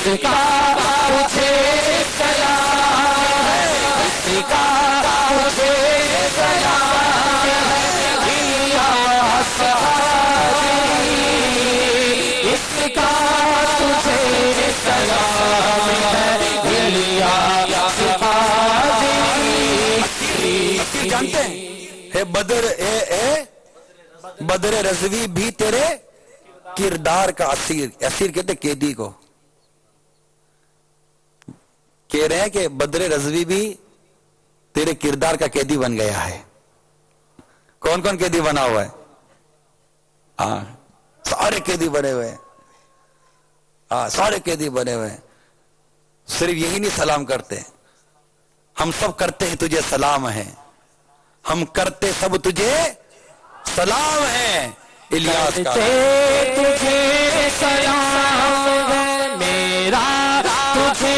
इसका तुझे सलाम है, इसका तुझे सलाम है, इलियास कादरी, इसका तुझे सलाम है, इलियास कादरी। जानते हैं हे बदर बदर रज़वी भी तेरे किरदार का असीर, असीर कहते कैदी को, कह रहे हैं कि बदर रज़वी भी तेरे किरदार का कैदी बन गया है। कौन कौन कैदी बना हुआ है? हाँ, सारे कैदी बने हुए हैं। हाँ, सारे कैदी बने हुए हैं। सिर्फ यही नहीं सलाम करते, हम सब करते हैं तुझे सलाम है, हम करते सब तुझे सलाम है, इलियास का तुझे सलाम है, मेरा तुझे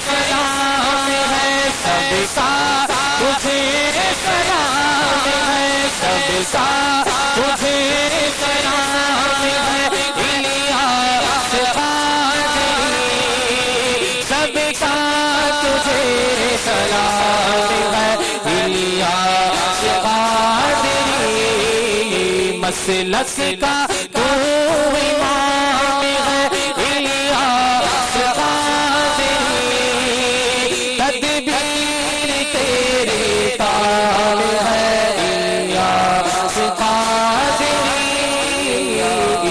सलाम है, सबका तुझे सलाम है, सबका तुझे सलाम है, इलियास कादरी, सबका तुझे सलाम है, इलियास कादरी, मसलक का तू इमाम है, इलियास कादरी, तदबीर तेरे ताल है, इलियास कादरी,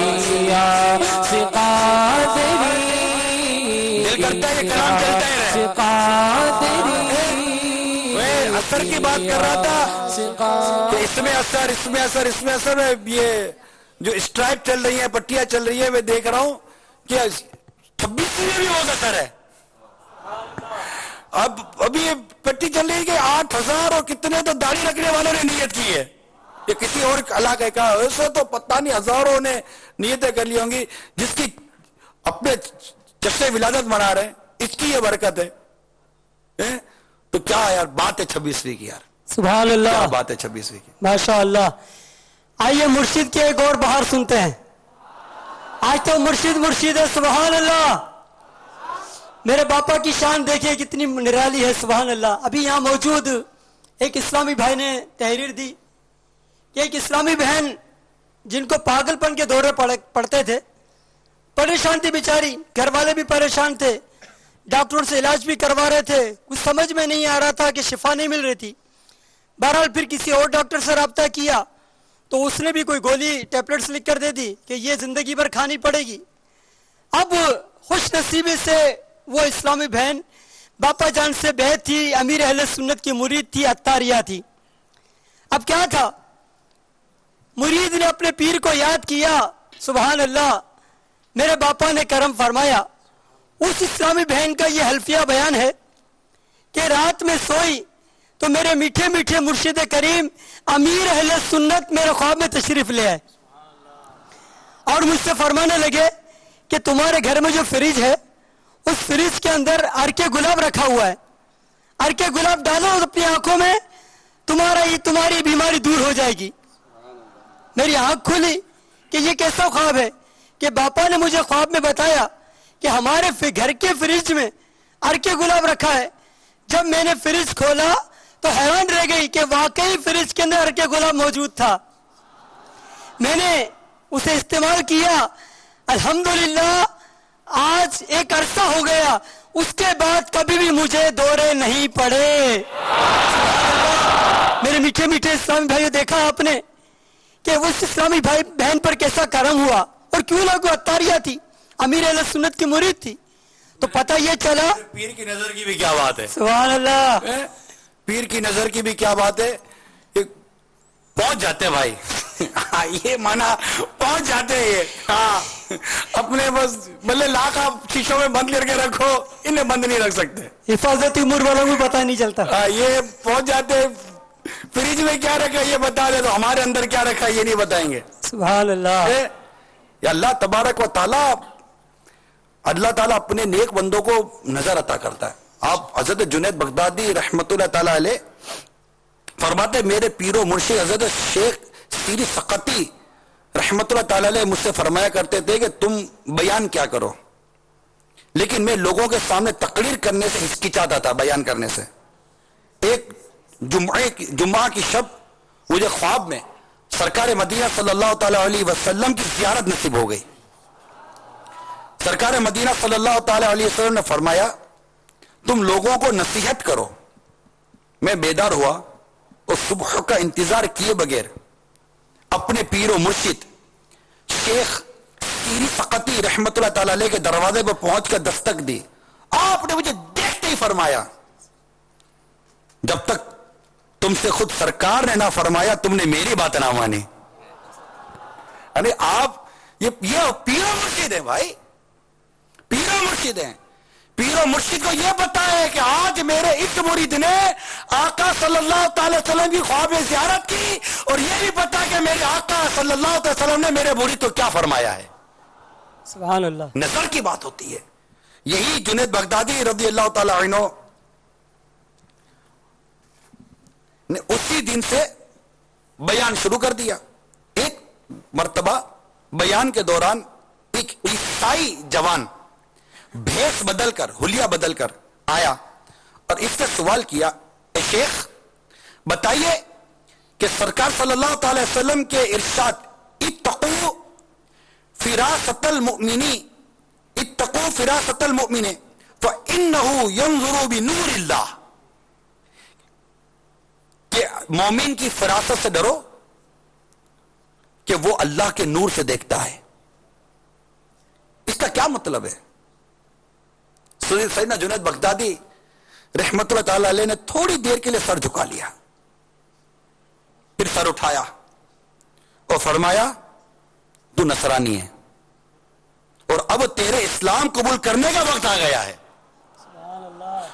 इलियास कादरी, दिल करता है ये कलाम चलता ही रहे। मैं असर की बात कर रहा था कि इसमें असर, इसमें असर, इसमें असर में ये जो स्ट्राइप चल रही है, पट्टियां चल रही है, मैं देख रहा हूं कि 26 में भी बहुत असर है। अब अभी ये पट्टी चल रही है कि 8,000 और कितने तो दाढ़ी रखने वालों ने नियत की है, ये किसी और इलाके का, ऐसा तो पता नहीं हजारों ने नियतें कर ली होंगी, जिसकी अपने जश्न विलादत मना रहे हैं, इसकी ये बरकत है। तो क्या यार बात है 26वीं की यार, सुभान अल्लाह, क्या बात है 26वीं की। माशा अल्लाह। आइए मुर्शिद के एक और बहार सुनते हैं। आज तो मुर्शिद मुर्शिद है, सुभान अल्लाह। मेरे बापा की शान देखिए कितनी निराली है, सुभान अल्लाह। अभी यहाँ मौजूद एक इस्लामी भाई ने तहरीर दी कि एक इस्लामी बहन जिनको पागलपन के दौरे पड़ते थे, परेशान थी बेचारी, घर वाले भी परेशान थे, डॉक्टरों से इलाज भी करवा रहे थे, कुछ समझ में नहीं आ रहा था कि शिफा नहीं मिल रही थी। बहरहाल फिर किसी और डॉक्टर से रब्ता किया तो उसने भी कोई गोली टैबलेट्स लिख कर दे दी कि ये जिंदगी भर खानी पड़ेगी। अब खुश नसीबी से वो इस्लामी बहन बापा जान से बेहद थी, अमीर अहले सुन्नत की मुरीद थी, अत्तारिया थी। अब क्या था, मुरीद ने अपने पीर को याद किया, सुभान अल्लाह, मेरे बापा ने करम फरमाया। उस इस्लामी बहन का ये हल्फिया बयान है कि रात में सोई तो मेरे मीठे मीठे मुर्शिद करीम अमीर अहले सुन्नत मेरे ख्वाब में तशरीफ ले आए और मुझसे फरमाने लगे कि तुम्हारे घर में जो फ्रिज है उस फ्रिज के अंदर अर्के गुलाब रखा हुआ है, अर्के गुलाब डालो अपनी आंखों में, तुम्हारी बीमारी दूर हो जाएगी। मेरी आंख खुली कि ये कैसा ख्वाब है कि बापा ने मुझे ख्वाब में बताया कि हमारे घर के फ्रिज में अर्के गुलाब रखा है। जब मैंने फ्रिज खोला तो हैरान रह गई कि वाकई फ्रिज के अंदर अर्के गुलाब मौजूद था। मैंने उसे इस्तेमाल किया, अल्हम्दुलिल्लाह आज एक अरसा हो गया, उसके बाद कभी भी मुझे दौरे नहीं पड़े। मेरे मीठे मीठे इस्लामी भाइयों, देखा आपने कि उस इस्लामी भाई बहन पर कैसा करम हुआ, और क्यों ना वो अत्तारिया थी, अमीर अहले सुन्नत की मुरीद थी। तो पता ये चला, पीर की नजर की भी क्या बात है, सुभान अल्लाह, पीर की नजर की भी क्या बात है, पहुंच जाते भाई। हाँ, ये माना पहुंच जाते हैं ये। हाँ, अपने बस भले लाख आप शीशों में बंद करके रखो, इन्हें बंद नहीं रख सकते। हिफाजती उम्र वालों को पता नहीं चलता। ये पहुंच जाते, फ्रिज में क्या रखा ये बता दे तो हमारे अंदर क्या रखा ये नहीं बताएंगे। सुभान अल्लाह। या अल्लाह तबारक व ताला, अल्लाह ताला अपने नेक बंदों को नजर अता करता है। आप हजरत जुनैद बगदादी रहमतुल्लाह ताला अलैह फरमाते, मेरे पीरो मुर्शिद हजरत शेख सीरी सकती रहमतुल्लाह ताला अलैह मुझसे फरमाया करते थे कि तुम बयान क्या करो, لیکن میں لوگوں کے سامنے تقریر کرنے سے ہچکچاتا تھا، بیان کرنے سے۔ ایک جمعہ کی شب مجھے خواب میں سرکار مدینہ صلی اللہ تعالی علیہ وسلم کی زیارت نصیب ہو گئی۔ سرکار مدینہ صلی اللہ تعالی علیہ وسلم نے فرمایا تم لوگوں کو نصیحت کرو۔ میں بیدار ہوا اور صبح کا انتظار کیے بغیر اپنے پیر و مرشد شیخ سیری سقطی رحمت اللہ تعالی علیہ کے دروازے پر پہنچ کر دستک دی۔ آپ نے مجھے دیکھتے ہی فرمایا جب تک تم سے خود سرکار نے نہ فرمایا تم نے میری بات نہ مانی۔ یعنی آپ یہ پیر و مرشد ہیں بھائی، پیر و مرشد ہیں۔ پیر و مرشد کو یہ پتا ہے کہ آج میرے اس مرید نے آقا صلی اللہ تعالی وسلم کی خواب میں زیارت کی، اور یہ بھی پتا کہ میرے آقا صلی اللہ تعالی وسلم نے میرے مرید کو کیا فرمایا ہے۔ سبحان اللہ، نظر کی بات ہوتی ہے۔ یہی جنید بغدادی رضی اللہ تعالی عنہ نے اسی دن سے بیان شروع کر دیا۔ ایک مرتبہ بیان کے دوران ایک عیسائی جوان بھیس بدل کر، حلیہ بدل کر آیا اور اس سے سوال کیا، اے شیخ بتائیے کہ سرکار صلی اللہ تعالی وسلم کے ارشاد اتقوا فراست المؤمن، اتقوا فراست المؤمن فإنه ينظر بنور اللہ، کہ مومن کی فراست سے ڈرو کہ وہ اللہ کے نور سے دیکھتا ہے۔ اس کا کیا مطلب ہے؟ سیدنا جنید بغدادی رحمت اللہ تعالی علیہ نے تھوڑی دیر کے لیے سر جھکا لیا، پھر سر اٹھایا اور فرمایا تو نصرانی ہے اور اب تیرے اسلام قبول کرنے کا وقت آ گیا ہے،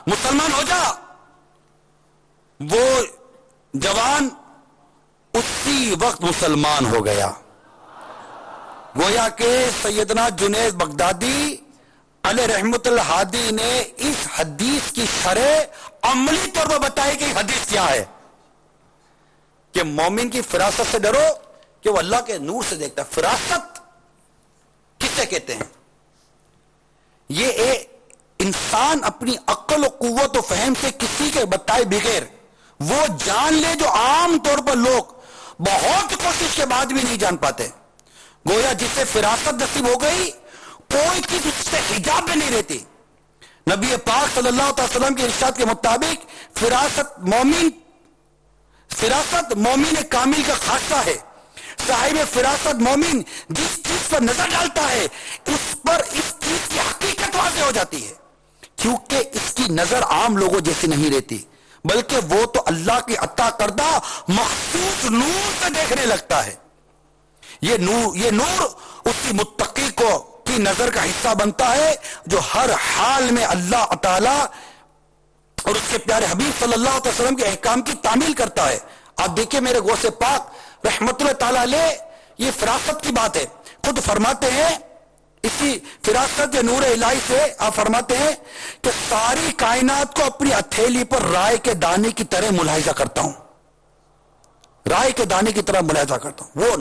مسلمان ہو جا۔ وہ جوان اسی وقت مسلمان ہو گیا۔ گویا کہ سیدنا جنید بغدادی علیہ رحمت اللہ ہادی نے اس حدیث کی شرح عملی طور پر بتائی کہ حدیث کیا ہے، کہ مومن کی فراست سے ڈرو کہ وہ اللہ کے نور سے دیکھتا ہے۔ فراست کسے کہتے ہیں؟ یہ انسان اپنی عقل و قوت و فہم سے کسی کے بتائے بغیر وہ جان لے جو عام طور پر لوگ بہت کوشش کے بعد بھی نہیں جان پاتے۔ گویا جس سے فراست نصیب ہو گئی کوئی چیز اس سے حجاب میں نہیں رہتی۔ نبی پاک صلی اللہ علیہ وسلم کے ارشاد کے مطابق فراست مومن کامل کا خاصہ ہے۔ صاحب فراست مومن جس چیز پر نظر ڈالتا ہے اس پر اس چیز کی حقیقت واضح ہو جاتی ہے، کیونکہ اس کی نظر عام لوگوں جیسی نہیں رہتی، بلکہ وہ تو اللہ کی عطا کردہ مخصوص نور سے دیکھنے لگتا ہے۔ یہ نور اسی متقی کو کی نظر کا حصہ بنتا ہے جو ہر حال میں اللہ تعالی اور اس کے پیارے حبیب صلی اللہ علیہ وسلم کے احکام کی تعمیل کرتا ہے۔ آپ دیکھیں میرے غوث پاک رحمت اللہ تعالی علیہ، یہ فراست کی بات ہے، خود فرماتے ہیں اسی فراست کے نور الہی سے آپ فرماتے ہیں کہ ساری کائنات کو اپنی ہتھیلی پر رائے کے دانے کی طرح ملاحظہ کرتا ہوں، رائے کے دانے کی طرح ملاحظہ کرتا ہوں۔ وہ